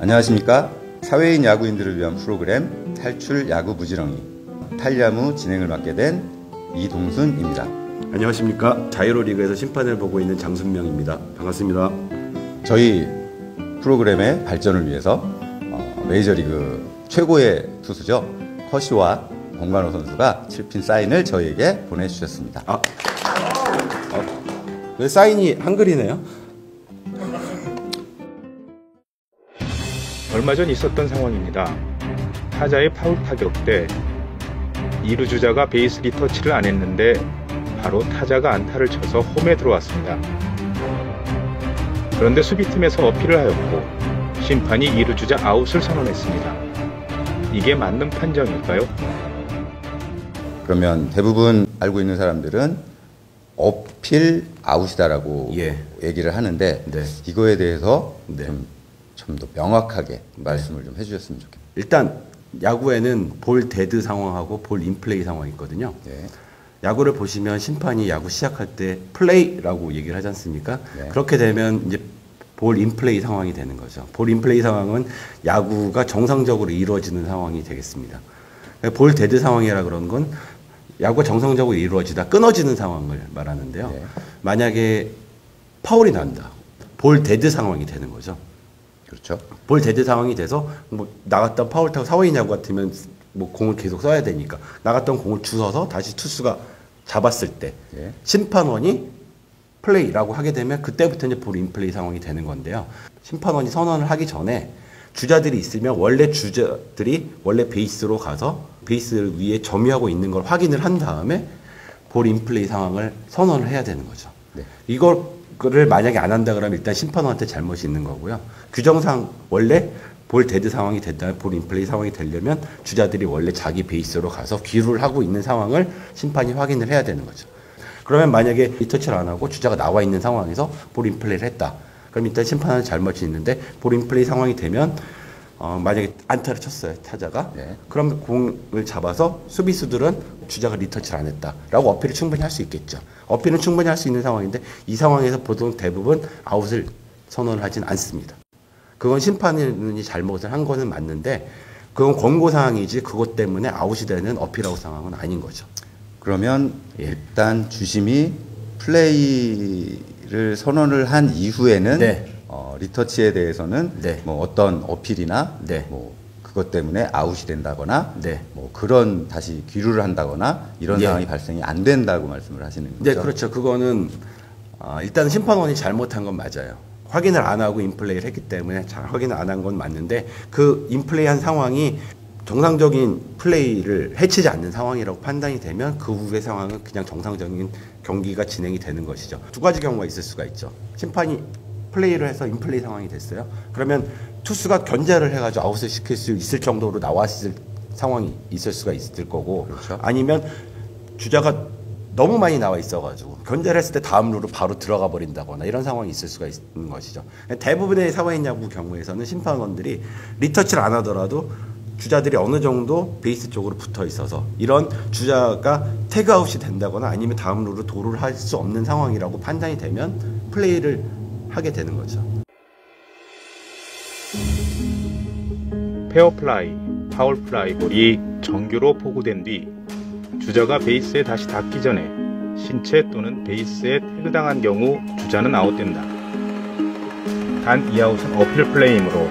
안녕하십니까. 사회인 야구인들을 위한 프로그램 탈출 야구 부지런히 탈야무 진행을 맡게 된 이동순입니다. 안녕하십니까. 자유로리그에서 심판을 보고 있는 장순명입니다. 반갑습니다. 저희 프로그램의 발전을 위해서 메이저리그 최고의 투수죠. 커시와 공관호 선수가 칠핀 사인을 저희에게 보내주셨습니다. 왜 사인이 한글이네요? 얼마 전 있었던 상황입니다. 타자의 파울 타격 때 2루 주자가 베이스 리터치를 안 했는데 바로 타자가 안타를 쳐서 홈에 들어왔습니다. 그런데 수비팀에서 어필을 하였고 심판이 2루 주자 아웃을 선언했습니다. 이게 맞는 판정일까요? 그러면 대부분 알고 있는 사람들은 어필 아웃이다라고 얘기를 하는데 이거에 대해서 좀 더 명확하게 말씀을 좀 해주셨으면 좋겠습니다. 일단 야구에는 볼 데드 상황하고 볼 인플레이 상황이 있거든요. 야구를 보시면 심판이 야구 시작할 때 플레이라고 얘기를 하지 않습니까? 그렇게 되면 이제 볼 인플레이 상황이 되는 거죠. 볼 인플레이 상황은 야구가 정상적으로 이루어지는 상황이 되겠습니다. 볼 데드 상황이라 그러는 건 야구가 정상적으로 이루어지다 끊어지는 상황을 말하는데요. 만약에 파울이 난다. 볼 데드 상황이 되는 거죠. 그렇죠. 볼 데드 상황이 돼서 뭐 나갔던 파울 타고 사회인 야구 같으면 뭐 공을 계속 써야 되니까 나갔던 공을 주워서 다시 투수가 잡았을 때 심판원이 플레이라고 하게 되면 그때부터 이제 볼 인플레이 상황이 되는 건데요. 심판원이 선언을 하기 전에 주자들이 있으면 원래 주자들이 원래 베이스로 가서 베이스 위에 점유하고 있는 걸 확인을 한 다음에 볼 인플레이 상황을 선언을 해야 되는 거죠. 이거를 만약에 안 한다 그러면 일단 심판원한테 잘못이 있는 거고요. 규정상 원래 볼 데드 상황이 됐다, 볼 인플레이 상황이 되려면 주자들이 원래 자기 베이스로 가서 귀루를 하고 있는 상황을 심판이 확인을 해야 되는 거죠. 그러면 만약에 리터치를 안 하고 주자가 나와 있는 상황에서 볼 인플레이를 했다. 그럼 일단 심판은 잘못이 있는데 볼 인플레이 상황이 되면 만약에 안타를 쳤어요, 타자가. 그럼 공을 잡아서 수비수들은 주자가 리터치를 안 했다라고 어필을 충분히 할 수 있겠죠. 어필은 충분히 할 수 있는 상황인데 이 상황에서 보통 대부분 아웃을 선언을 하진 않습니다. 그건 심판이 잘못을 한 거는 맞는데 그건 권고사항이지 그것 때문에 아웃이 되는 어필아웃 상황은 아닌 거죠. 그러면 일단 주심이 플레이를 선언을 한 이후에는 리터치에 대해서는 뭐 어떤 어필이나 뭐 그것 때문에 아웃이 된다거나 뭐 그런 다시 귀루를 한다거나 이런 상황이 발생이 안 된다고 말씀을 하시는 거죠? 네, 그렇죠. 그거는 일단 심판원이 잘못한 건 맞아요. 확인을 안 하고 인플레이를 했기 때문에 잘 확인을 안 한 건 맞는데 그 인플레이한 상황이 정상적인 플레이를 해치지 않는 상황이라고 판단이 되면 그 후의 상황은 그냥 정상적인 경기가 진행이 되는 것이죠. 두 가지 경우가 있을 수가 있죠. 심판이 플레이를 해서 인플레이 상황이 됐어요. 그러면 투수가 견제를 해가지고 아웃을 시킬 수 있을 정도로 나왔을 상황이 있을 수가 있을 거고, 아니면 주자가 너무 많이 나와 있어가지고 견제를 했을 때 다음 루로 바로 들어가 버린다거나 이런 상황이 있을 수가 있는 것이죠. 대부분의 사회인 야구 경우에서는 심판원들이 리터치를 안 하더라도 주자들이 어느 정도 베이스 쪽으로 붙어 있어서 이런 주자가 태그아웃이 된다거나 아니면 다음 루로 도루를 할 수 없는 상황이라고 판단이 되면 플레이를 하게 되는 거죠. 페어플라이, 파울플라이 볼이 정규로 포구된 뒤 주자가 베이스에 다시 닿기 전에 신체 또는 베이스에 태그당한 경우 주자는 아웃된다. 단 이 아웃은 어필 플레이이므로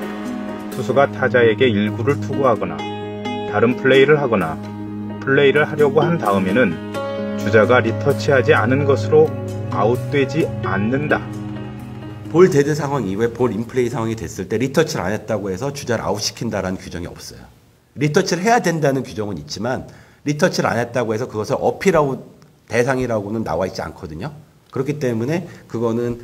투수가 타자에게 일구를 투구하거나 다른 플레이를 하거나 플레이를 하려고 한 다음에는 주자가 리터치하지 않은 것으로 아웃되지 않는다. 볼 데드 상황 이후에 볼 인플레이 상황이 됐을 때 리터치를 안 했다고 해서 주자를 아웃시킨다라는 규정이 없어요. 리터치를 해야 된다는 규정은 있지만 리터치를 안 했다고 해서 그것을 어필아웃 대상이라고는 나와 있지 않거든요. 그렇기 때문에 그거는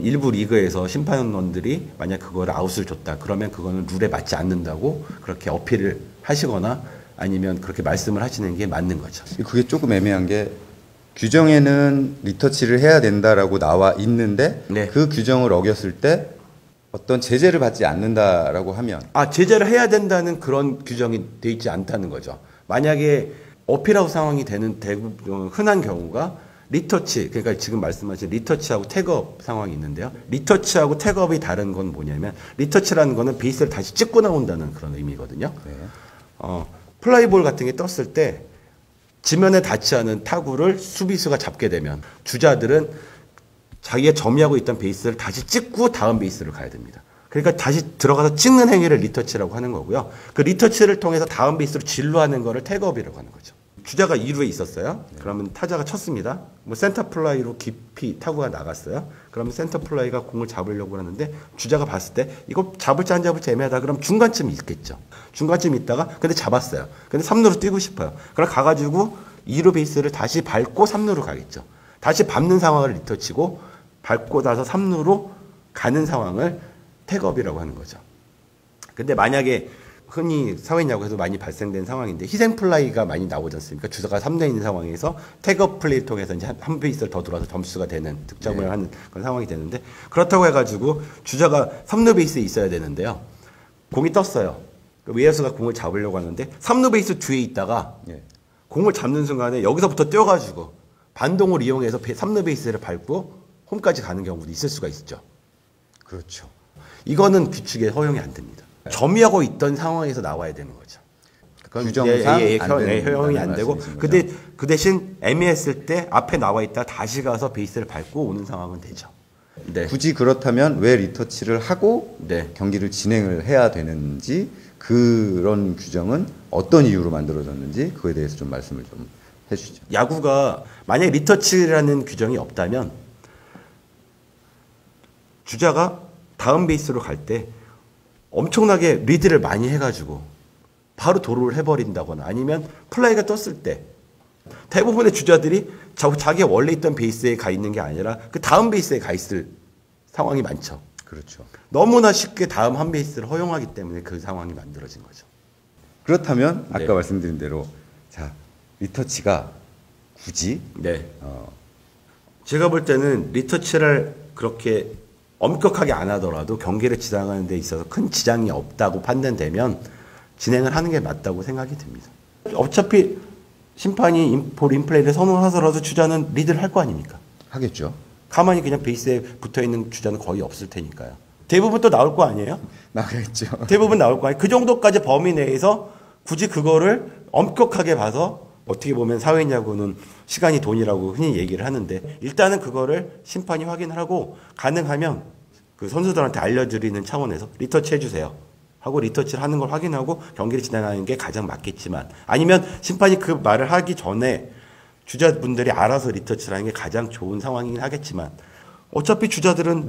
일부 리그에서 심판원들이 만약 그걸 아웃을 줬다 그러면 그거는 룰에 맞지 않는다고 그렇게 어필을 하시거나 아니면 그렇게 말씀을 하시는 게 맞는 거죠. 그게 조금 애매한 게 규정에는 리터치를 해야 된다라고 나와 있는데 그 규정을 어겼을 때 어떤 제재를 받지 않는다라고 하면 제재를 해야 된다는 그런 규정이 돼 있지 않다는 거죠. 만약에 어필아웃 상황이 되는 흔한 경우가 리터치, 그러니까 지금 말씀하신 리터치하고 태그업 상황이 있는데요. 리터치하고 태그업이 다른 건 뭐냐면, 리터치라는 거는 베이스를 다시 찍고 나온다는 그런 의미거든요. 네. 플라이볼 같은 게 떴을 때 지면에 닿지 않은 타구를 수비수가 잡게 되면 주자들은 자기가 점유하고 있던 베이스를 다시 찍고 다음 베이스를 가야 됩니다. 그러니까 다시 들어가서 찍는 행위를 리터치라고 하는 거고요. 그 리터치를 통해서 다음 베이스로 진루하는 거를 태그업이라고 하는 거죠. 주자가 2루에 있었어요. 그러면 타자가 쳤습니다. 뭐 센터 플라이로 깊이 타구가 나갔어요. 그러면 센터 플라이가 공을 잡으려고 하는데 주자가 봤을 때 이거 잡을지 안 잡을지 애매하다. 그럼 중간쯤 있겠죠. 중간쯤 있다가 근데 잡았어요. 근데 3루로 뛰고 싶어요. 그럼 가가지고 2루 베이스를 다시 밟고 3루로 가겠죠. 다시 밟는 상황을 리터치고 밟고 나서 3루로 가는 상황을 태그업이라고 하는 거죠. 근데 만약에 흔히 사회인 야구에서 많이 발생된 상황인데 희생 플라이가 많이 나오지 않습니까? 주자가 3루에 있는 상황에서 태그업 플레이를 통해서 이제 한 베이스를 더 돌아서 점수가 되는 득점을 네. 하는 그런 상황이 되는데 그렇다고 해가지고 주자가 3루 베이스에 있어야 되는데요. 공이 떴어요. 외야수가 공을 잡으려고 하는데 3루 베이스 뒤에 있다가 네. 공을 잡는 순간에 여기서부터 뛰어가지고 반동을 이용해서 3루 베이스를 밟고 홈까지 가는 경우도 있을 수가 있죠. 그렇죠. 이거는 규칙에 허용이 안 됩니다. 점유하고 있던 상황에서 나와야 되는 거죠. 규정상 허용이 안 되고 근데 그 대신 애매했을 때 앞에 나와 있다 다시 가서 베이스를 밟고 오는 상황은 되죠. 네. 굳이 그렇다면 왜 리터치를 하고 네. 경기를 진행을 해야 되는지 그런 규정은 어떤 이유로 만들어졌는지 그거에 대해서 좀 말씀을 좀 해주시죠. 야구가 만약에 리터치라는 규정이 없다면 주자가 다음 베이스로 갈 때 엄청나게 리드를 많이 해가지고 바로 도루를 해버린다거나 아니면 플라이가 떴을 때 대부분의 주자들이 자기가 원래 있던 베이스에 가 있는 게 아니라 그 다음 베이스에 가 있을 상황이 많죠. 그렇죠. 너무나 쉽게 다음 한 베이스를 허용하기 때문에 그 상황이 만들어진 거죠. 그렇다면 아까 네. 말씀드린 대로 자 리터치가 굳이 네. 제가 볼 때는 리터치를 그렇게 엄격하게 안 하더라도 경기를 진행하는 데 있어서 큰 지장이 없다고 판단되면 진행을 하는 게 맞다고 생각이 듭니다. 어차피 심판이 볼 인플레이를 선언하더라도 주자는 리드를 할 거 아닙니까? 하겠죠. 가만히 그냥 베이스에 붙어있는 주자는 거의 없을 테니까요. 대부분 또 나올 거 아니에요? 나오겠죠. 대부분 나올 거 아니에요. 그 정도까지 범위 내에서 굳이 그거를 엄격하게 봐서 어떻게 보면 사회인 야구는 시간이 돈이라고 흔히 얘기를 하는데 일단은 그거를 심판이 확인을 하고 가능하면 그 선수들한테 알려드리는 차원에서 리터치 해주세요 하고 리터치를 하는 걸 확인하고 경기를 진행하는 게 가장 맞겠지만 아니면 심판이 그 말을 하기 전에 주자분들이 알아서 리터치를 하는 게 가장 좋은 상황이긴 하겠지만 어차피 주자들은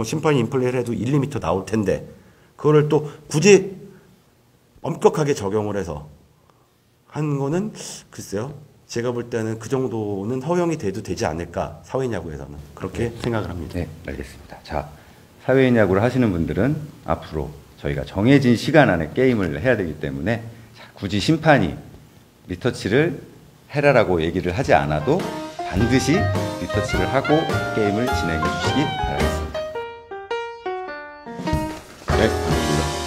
심판이 인플레이를 해도 1, 2m 나올 텐데 그거를 또 굳이 엄격하게 적용을 해서 한 거는 글쎄요. 제가 볼 때는 그 정도는 허용이 돼도 되지 않을까 사회인 야구에서는 그렇게 생각을 합니다. 네, 알겠습니다. 자, 사회인 야구를 하시는 분들은 앞으로 저희가 정해진 시간 안에 게임을 해야 되기 때문에 굳이 심판이 리터치를 해라라고 얘기를 하지 않아도 반드시 리터치를 하고 게임을 진행해 주시기 바라겠습니다. 네, 감사합니다.